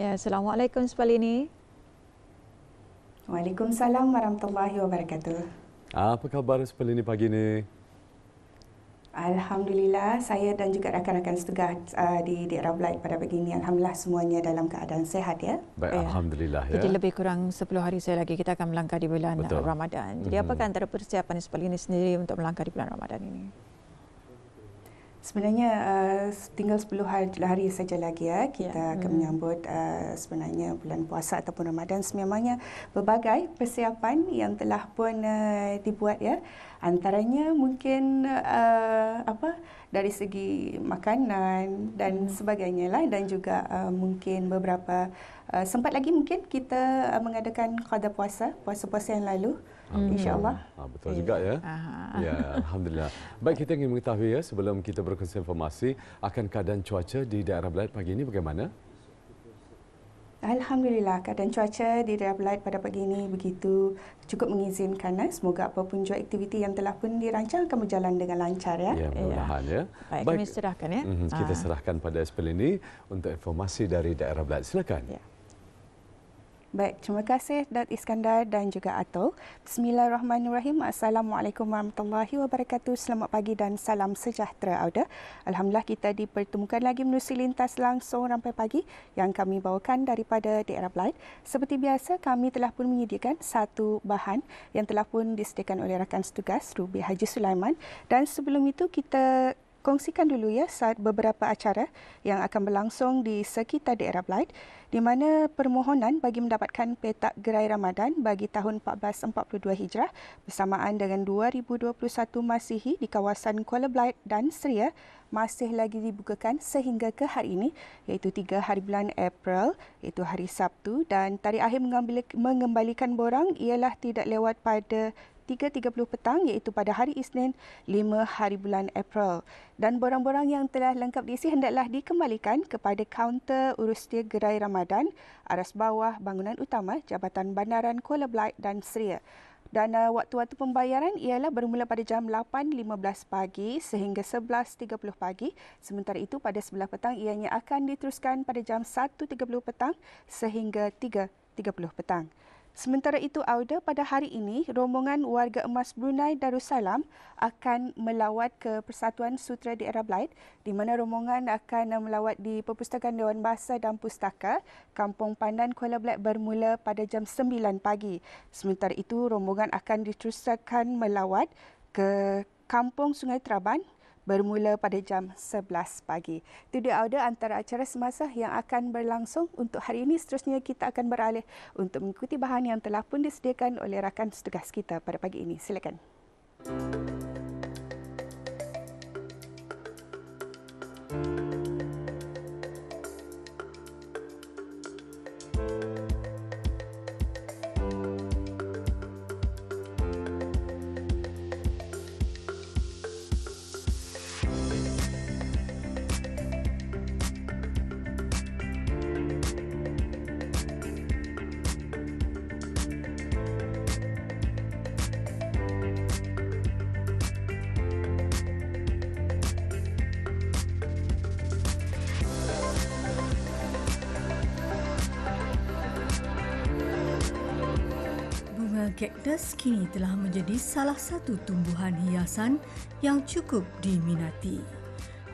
Ya, Assalamualaikum Spalini. Waalaikumsalam warahmatullahi wabarakatuh. Apa khabar Spalini pagi ini? Alhamdulillah, saya dan juga rakan-rakan setugas di daerah Blight pada pagi ini, alhamdulillah semuanya dalam keadaan sehat ya. Baik, Ya. alhamdulillah ya. Jadi lebih kurang 10 hari saya lagi kita akan melangkah di bulan Betul. Ramadan. Jadi apakah antara persiapan Spalini sendiri untuk melangkah di bulan Ramadan ini? Sebenarnya tinggal 10 hari saja lagi ya kita akan menyambut sebenarnya bulan puasa ataupun Ramadan. Sememangnya berbagai persiapan yang telah pun dibuat ya. Antaranya mungkin dari segi makanan dan sebagainya lah, dan juga mungkin beberapa sempat lagi mungkin kita mengadakan qada puasa yang lalu. InsyaAllah. Betul juga ya. Ya, alhamdulillah. Baik, kita ingin mengetahui ya sebelum kita berkongsi informasi akan keadaan cuaca di daerah Blight pagi ini bagaimana? Alhamdulillah, keadaan cuaca di daerah Blight pada pagi ini begitu cukup mengizinkan. Semoga apapun jua aktiviti yang telah pun dirancang akan berjalan dengan lancar ya. Ya, mudah-mudahan ya. Baik, kami serahkan ya. Kita serahkan pada Spalini untuk informasi dari daerah Blight. Silakan. Ya. Baik, terima kasih Dat Iskandar dan juga Atul. Bismillahirrahmanirrahim. Assalamualaikum warahmatullahi wabarakatuh. Selamat pagi dan salam sejahtera Auda. Alhamdulillah kita dipertemukan lagi menerusi lintas langsung rampai pagi yang kami bawakan daripada daerah Blight. Seperti biasa kami telah pun menyediakan satu bahan yang telah pun disediakan oleh rakan setugas Ruby Haji Sulaiman, dan sebelum itu kita kongsikan dulu ya beberapa acara yang akan berlangsung di sekitar daerah Blight, di mana permohonan bagi mendapatkan petak gerai Ramadan bagi tahun 1442 Hijrah bersamaan dengan 2021 Masihi di kawasan Kuala Blight dan Seria masih lagi dibukakan sehingga ke hari ini, iaitu 3 hari bulan April, iaitu hari Sabtu, dan tarikh akhir mengembalikan borang ialah tidak lewat pada 3.30 petang, iaitu pada hari Isnin 5 hari bulan April. Dan borang-borang yang telah lengkap diisi hendaklah dikembalikan kepada kaunter urustia gerai Ramadan, aras bawah bangunan utama Jabatan Bandaran Kuala Blight dan Seria. Dan waktu-waktu pembayaran ialah bermula pada jam 8.15 pagi sehingga 11.30 pagi. Sementara itu pada sebelah petang ianya akan diteruskan pada jam 1.30 petang sehingga 3.30 petang. Sementara itu, Auda, pada hari ini, rombongan warga emas Brunei Darussalam akan melawat ke Persatuan Sutera Daerah Blight, di mana rombongan akan melawat di Perpustakaan Dewan Bahasa dan Pustaka, Kampung Pandan Kuala Blight bermula pada jam 9 pagi. Sementara itu, rombongan akan diteruskan melawat ke Kampung Sungai Traban bermula pada jam 11 pagi. Itu dia Auda antara acara semasa yang akan berlangsung untuk hari ini. Seterusnya kita akan beralih untuk mengikuti bahan yang telah pun disediakan oleh rakan setugas kita pada pagi ini. Silakan. Kaktus kini telah menjadi salah satu tumbuhan hiasan yang cukup diminati.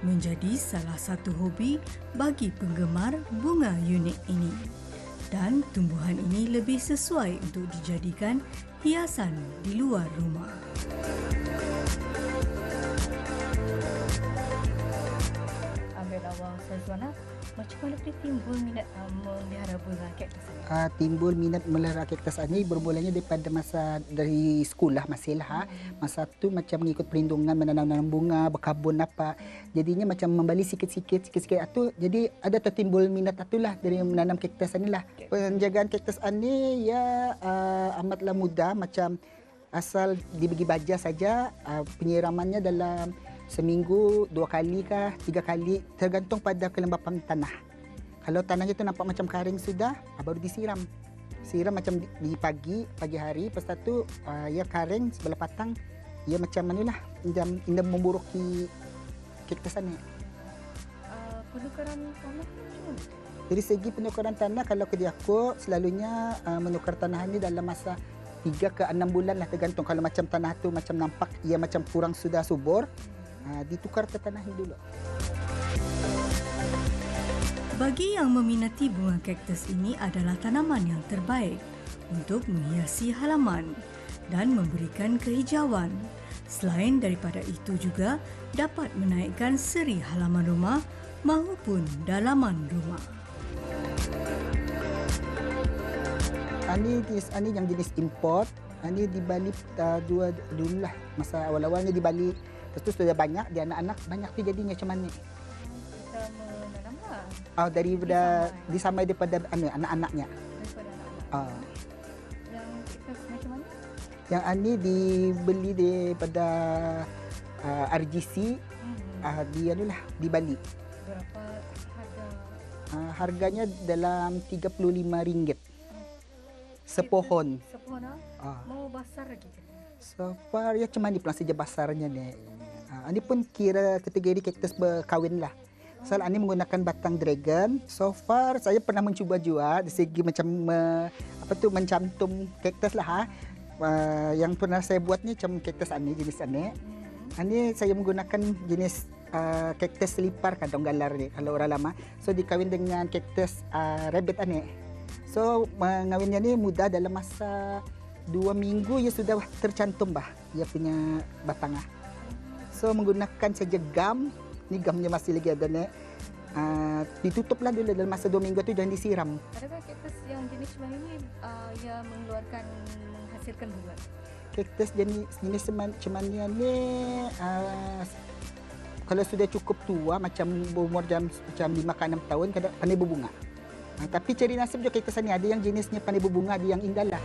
Menjadi salah satu hobi bagi penggemar bunga unik ini. Dan tumbuhan ini lebih sesuai untuk dijadikan hiasan di luar rumah. Ambil awal Syazwana, macam mana boleh timbul minat memelihara bunga kaktus ini? Timbul minat melihara kaktus ini bermulanya daripada masa dari sekolah masih lah. Masa tu macam mengikut perlindungan menanam bunga, berkabun apa. Jadinya macam membali sikit-sikit atu. Jadi ada tertimbul minat atulah dari menanam kaktus inilah. Penjagaan kaktus ini ya amatlah mudah, macam asal dibagi baja saja. Penyiramannya dalam seminggu 2 kali kah 3 kali, tergantung pada kelembapan tanah. Kalau tanahnya tu nampak macam kering sudah, baru disiram. Siram macam di pagi hari, lepas tu ya kering sebelah patang, ya macam manilah indam memburuki kaktus ni. Penukaran tanah macam mana? Dari segi penukaran tanah, kalau kerja aku selalunya menukar tanah ini dalam masa 3 ke 6 bulan lah, tergantung. Kalau macam tanah tu macam nampak ia macam kurang sudah subur, ditukar ke tanah ini dulu. Bagi yang meminati bunga kaktus ini adalah tanaman yang terbaik untuk menghiasi halaman dan memberikan kehijauan. Selain daripada itu juga dapat menaikkan seri halaman rumah maupun dalaman rumah. Ini yang jenis import. Ini di Bali dulu lah. Masa awal-awalnya di Bali. Lepas tu sudah banyak. Di anak-anak banyak tu jadinya macam mana. Kita menanam lah. Daripada disamai daripada anak-anaknya. Daripada anak-anak. Yang kaktus macam mana? Yang ini dibeli daripada RGC di Bali. Berapa harga? Harganya dalam RM35 sepohon. Sepohon mau besar lagi ke? So far ya cuma ni pelang saja besarnya ni. Ini pun kira kategori kaktus berkahwin lah. Pasal ini menggunakan batang dragon. So far saya pernah mencuba juga dari segi macam mencantum kaktus lah. Yang pernah saya buat ni macam kaktus ini, jenis ini. Ini saya menggunakan jenis kaktus selipar kandung galar ni kalau orang lama. So dikawin dengan kaktus rabbit ini. So mengawinnya ni mudah, dalam masa 2 minggu ia sudah tercantum ia punya batang. So menggunakan saja gam. Ni gamnya masih lagi ada ni. Ditutuplah dulu dalam masa 2 minggu tu, jangan disiram. Adakah kaktus yang jenis macam ini yang menghasilkan bunga? Kaktus jenis cemania ni kalau sudah cukup tua macam berumur macam 5 ke 6 tahun pandai berbunga. Tapi ciri nasib juga kaktus ni ada yang jenisnya pandai berbunga, ada yang indah lah.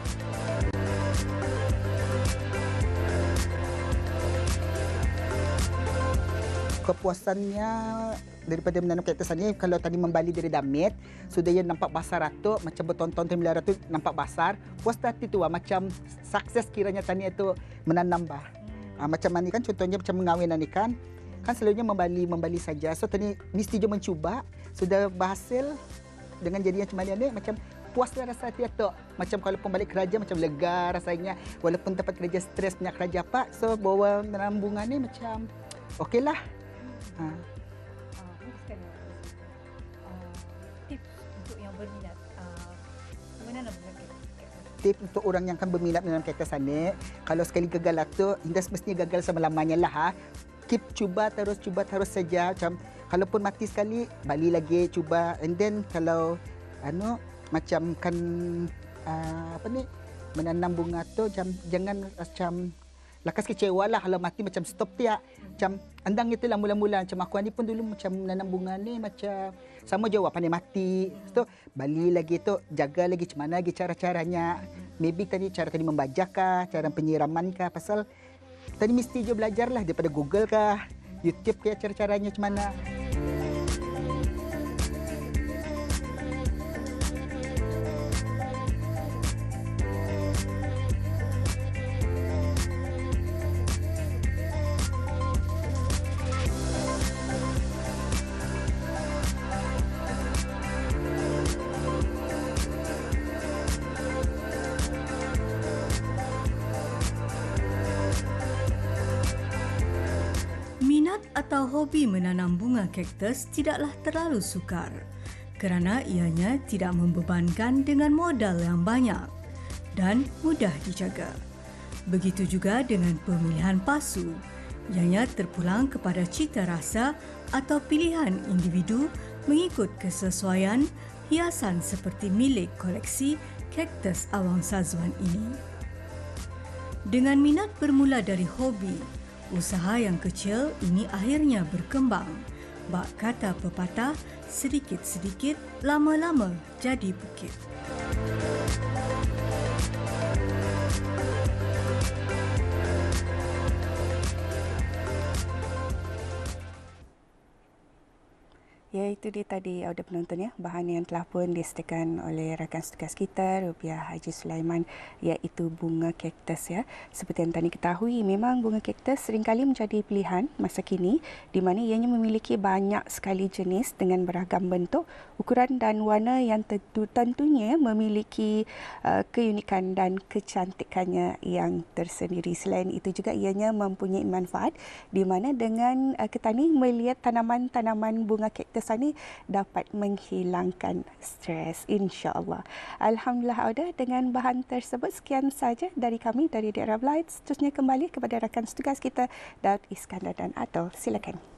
Kepuasannya daripada menanam kaktus ni, kalau tadi membalik dari damit, sudah ia nampak basar ratu, macam bertonton tembilar ratu nampak basar, puas hati tu macam sukses kiranya tani itu menanam macam ni kan, contohnya macam mengawin ni kan selalunya membali saja. So tani mesti je mencuba, sudah berhasil dengan jadinya macam ni macam puaslah rasa hati tu. Macam kalau pun balik kerja macam lega rasanya, walaupun tempat kerja stres banyak kerja so bawa menanam bunga ni macam okeylah. Tips untuk yang berminat menanam bunga kaktus. Tips untuk orang yang akan berminat menanam kaktus ni, kalau sekali gagal tu, indah semestinya gagal selama-lamanya lah. Keep cuba terus saja. Macam kalau pun mati sekali, balik lagi cuba. And then kalau macam kan menanam bunga tu jangan macam lakas kecewa lah kalau mati macam stop tiap. Macam andang itulah mula-mula. Macam aku ni pun dulu macam menanam bunga ni macam sama jawab pandai mati. So balik lagi tu jaga lagi macam mana lagi cara-caranya. Maybe cara tadi membajak kah, cara penyiraman kah. Pasal tadi mesti je belajar lah daripada Google kah, YouTube kah cara-caranya macam mana. Atau hobi menanam bunga kaktus tidaklah terlalu sukar kerana ianya tidak membebankan dengan modal yang banyak dan mudah dijaga. Begitu juga dengan pemilihan pasu, ianya terpulang kepada cita rasa atau pilihan individu mengikut kesesuaian hiasan seperti milik koleksi kaktus Awang Sazwan ini. Dengan minat bermula dari hobi, usaha yang kecil ini akhirnya berkembang. Bak kata pepatah, sedikit-sedikit lama-lama jadi bukit. Ya, itu dia tadi Auda penonton ya, bahan yang telah pun disediakan oleh rakan tugas kita Rubiah Haji Sulaiman, iaitu bunga kaktus ya. Seperti yang tadi ketahui, memang bunga kaktus seringkali menjadi pilihan masa kini di mana ianya memiliki banyak sekali jenis dengan beragam bentuk, ukuran dan warna yang tentunya memiliki keunikan dan kecantikannya yang tersendiri. Selain itu juga ianya mempunyai manfaat di mana dengan ketani melihat tanaman-tanaman bunga kaktus ini dapat menghilangkan stres, insya-Allah. Alhamdulillah Auda, dengan bahan tersebut sekian saja dari kami dari Daerah Belait. Seterusnya kembali kepada rakan tugas kita Daud Iskandar dan Atul. Silakan.